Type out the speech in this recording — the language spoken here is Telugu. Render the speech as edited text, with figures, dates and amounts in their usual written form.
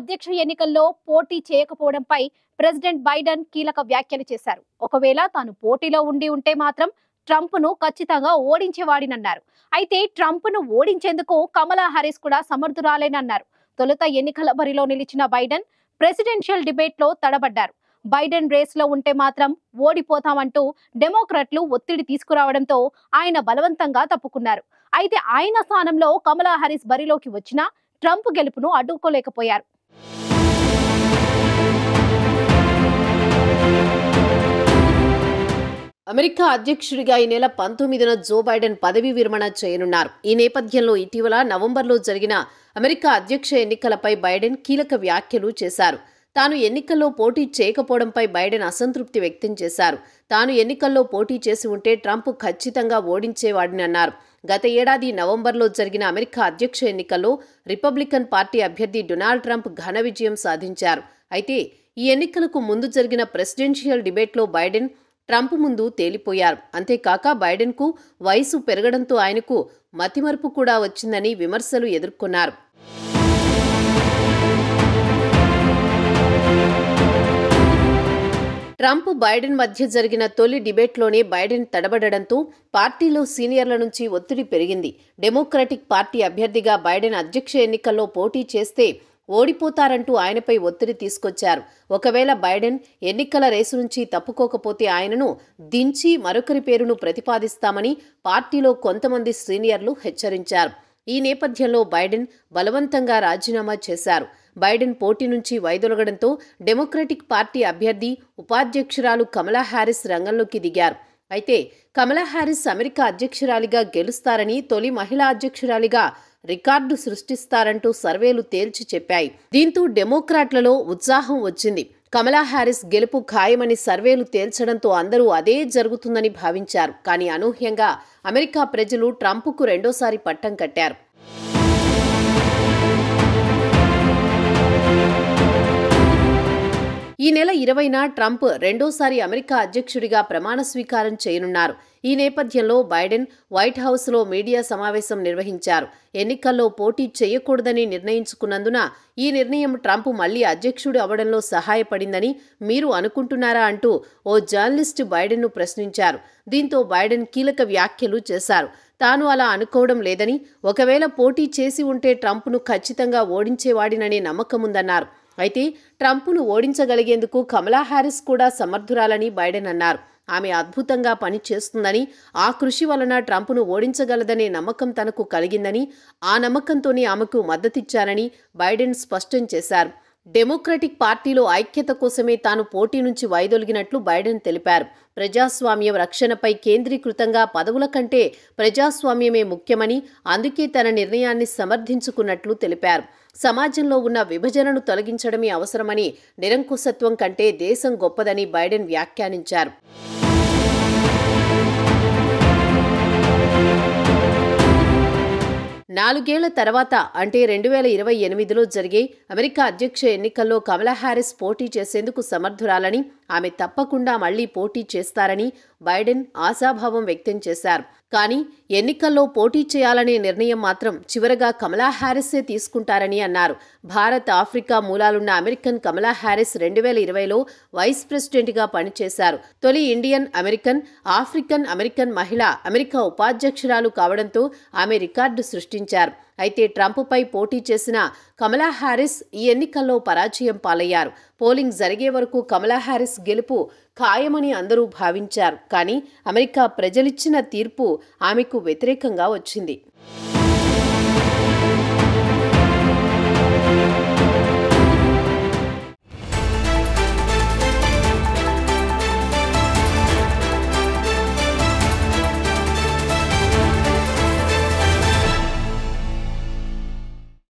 అధ్యక్ష ఎన్నికల్లో పోటీ చేయకపోవడంపై ప్రెసిడెంట్ బైడెన్ కీలక వ్యాఖ్యలు చేశారు. ఒకవేళ తాను పోటీలో ఉంటే మాత్రం ట్రంప్ను ఖచ్చితంగా ఓడించేవాడినన్నారు. అయితే ట్రంప్ను ఓడించేందుకు కమలా హారిస్ కూడా సమర్థురాలేనన్నారు. తొలుత ఎన్నికల బరిలో నిలిచిన బైడెన్ ప్రెసిడెన్షియల్ డిబేట్లో తడబడ్డారు. బైడెన్ రేస్లో ఉంటే మాత్రం ఓడిపోతామంటూ డెమోక్రాట్లు ఒత్తిడి తీసుకురావడంతో ఆయన బలవంతంగా తప్పుకున్నారు. అయితే ఆయన స్థానంలో కమలా హారిస్ బరిలోకి వచ్చినా ట్రంప్ గెలుపును అడ్డుకోలేకపోయారు. అమెరికా అధ్యక్షుడిగా ఈ నెల 19న జో బైడెన్ పదవీ విరమణ చేయనున్నారు. ఈ నేపథ్యంలో ఇటీవల నవంబర్లో జరిగిన అమెరికా అధ్యక్ష ఎన్నికలపై బైడెన్ కీలక వ్యాఖ్యలు చేశారు. తాను ఎన్నికల్లో పోటీ చేయకపోవడంపై బైడెన్ అసంతృప్తి వ్యక్తం చేశారు. తాను ఎన్నికల్లో పోటీ చేసి ఉంటే ట్రంప్ ఖచ్చితంగా ఓడించేవాడిని అన్నారు. గత ఏడాది నవంబర్లో జరిగిన అమెరికా అధ్యక్ష ఎన్నికల్లో రిపబ్లికన్ పార్టీ అభ్యర్థి డొనాల్డ్ ట్రంప్ ఘన విజయం సాధించారు. అయితే ఈ ఎన్నికలకు ముందు జరిగిన ప్రెసిడెన్షియల్ డిబేట్లో బైడెన్ ట్రంప్ ముందు తేలిపోయారు. అంతేకాక బైడెన్కు వయసు పెరగడంతో ఆయనకు మతిమరుపు కూడా వచ్చిందని విమర్శలు ఎదుర్కొన్నారు. ట్రంప్ బైడెన్ మధ్య జరిగిన తొలి డిబేట్లోనే బైడెన్ తడబడడంతో పార్టీలో సీనియర్ల నుంచి ఒత్తిడి పెరిగింది. డెమోక్రటిక్ పార్టీ అభ్యర్థిగా బైడెన్ అధ్యక్ష ఎన్నికల్లో పోటీ చేస్తే ఓడిపోతారంటూ ఆయనపై ఒత్తిడి తీసుకొచ్చారు. ఒకవేళ బైడెన్ ఎన్నికల రేసు నుంచి తప్పుకోకపోతే ఆయనను దించి మరొకరి పేరును ప్రతిపాదిస్తామని పార్టీలో కొంతమంది సీనియర్లు హెచ్చరించారు. ఈ నేపథ్యంలో బైడెన్ బలవంతంగా రాజీనామా చేశారు. బైడెన్ పోటీ నుంచి వైదొలగడంతో డెమోక్రటిక్ పార్టీ అభ్యర్థి ఉపాధ్యక్షురాలు కమలా హారిస్ రంగంలోకి దిగారు. అయితే కమలా హారిస్ అమెరికా అధ్యక్షురాలిగా గెలుస్తారని, తొలి మహిళా అధ్యక్షురాలిగా రికార్డు సృష్టిస్తారంటూ సర్వేలు తేల్చి చెప్పాయి. దీంతో డెమోక్రాట్లలో ఉత్సాహం వచ్చింది. కమలా హారిస్ గెలుపు ఖాయమని సర్వేలు తేల్చడంతో అందరూ అదే జరుగుతుందని భావించారు. కానీ అనూహ్యంగా అమెరికా ప్రజలు ట్రంప్కు రెండోసారి పట్టం కట్టారు. ఈ నెల 20న ట్రంప్ రెండోసారి అమెరికా అధ్యక్షుడిగా ప్రమాణ స్వీకారం చేయనున్నారు. ఈ నేపథ్యంలో బైడెన్ వైట్ హౌస్లో మీడియా సమావేశం నిర్వహించారు. ఎన్నికల్లో పోటీ చేయకూడదని నిర్ణయించుకున్నందున ఈ నిర్ణయం ట్రంప్ మళ్లీ అధ్యక్షుడు అవడంలో సహాయపడిందని మీరు అనుకుంటున్నారా అంటూ ఓ జర్నలిస్టు బైడెన్ను ప్రశ్నించారు. దీంతో బైడెన్ కీలక వ్యాఖ్యలు చేశారు. తాను అలా అనుకోవడం లేదని, ఒకవేళ పోటీ చేసి ఉంటే ట్రంప్ను ఖచ్చితంగా ఓడించేవాడిననే నమ్మకముందన్నారు. అయితే ట్రంప్ను ఓడించగలిగేందుకు కమలా హారిస్ కూడా సమర్థురాలని బైడెన్ అన్నారు. ఆమె అద్భుతంగా పనిచేస్తుందని, ఆ కృషి వలన ట్రంప్ను ఓడించగలదనే నమ్మకం తనకు కలిగిందని, ఆ నమ్మకంతోనే ఆమెకు మద్దతిచ్చారని బైడెన్ స్పష్టం చేశారు. డెమోక్రటిక్ పార్టీలో ఐక్యత కోసమే తాను పోటీ నుంచి వైదొలిగినట్లు బైడెన్ తెలిపారు. ప్రజాస్వామ్యం రక్షణపై కేంద్రీకృతంగా పదవుల కంటే ప్రజాస్వామ్యమే ముఖ్యమని, అందుకే తన నిర్ణయాన్ని సమర్థించుకున్నట్లు తెలిపారు. సమాజంలో ఉన్న విభజనను తొలగించడమే అవసరమని, నిరంకుశత్వం కంటే దేశం గొప్పదని బైడెన్ వ్యాఖ్యానించారు. 4 ఏళ్ల తర్వాత అంటే 2028లో జరిగే అమెరికా అధ్యక్ష ఎన్నికల్లో కమలా హారిస్ పోటీ చేసేందుకు సమర్థురాలని, ఆమె తప్పకుండా మళ్లీ పోటీ చేస్తారని బైడెన్ ఆశాభావం వ్యక్తం చేశారు. కానీ ఎన్నికల్లో పోటీ చేయాలనే నిర్ణయం మాత్రం చివరగా కమలా హారిసే తీసుకుంటారని అన్నారు. భారత్, ఆఫ్రికా మూలాలున్న అమెరికన్ కమలా హారిస్ 2020లో వైస్ ప్రెసిడెంట్గా పనిచేశారు. తొలి ఇండియన్ అమెరికన్, ఆఫ్రికన్ అమెరికన్ మహిళ అమెరికా ఉపాధ్యక్షురాలు కావడంతో ఆమె రికార్డు సృష్టించారు. అయితే ట్రంప్పై పోటీ చేసిన కమలా హారిస్ ఈ ఎన్నికల్లో పరాజయం పాలయ్యారు. పోలింగ్ జరిగే వరకు కమలా హారిస్ గెలుపు ఖాయమని అందరూ భావించారు. కానీ అమెరికా ప్రజలిచ్చిన తీర్పు ఆమెకు వ్యతిరేకంగా వచ్చింది.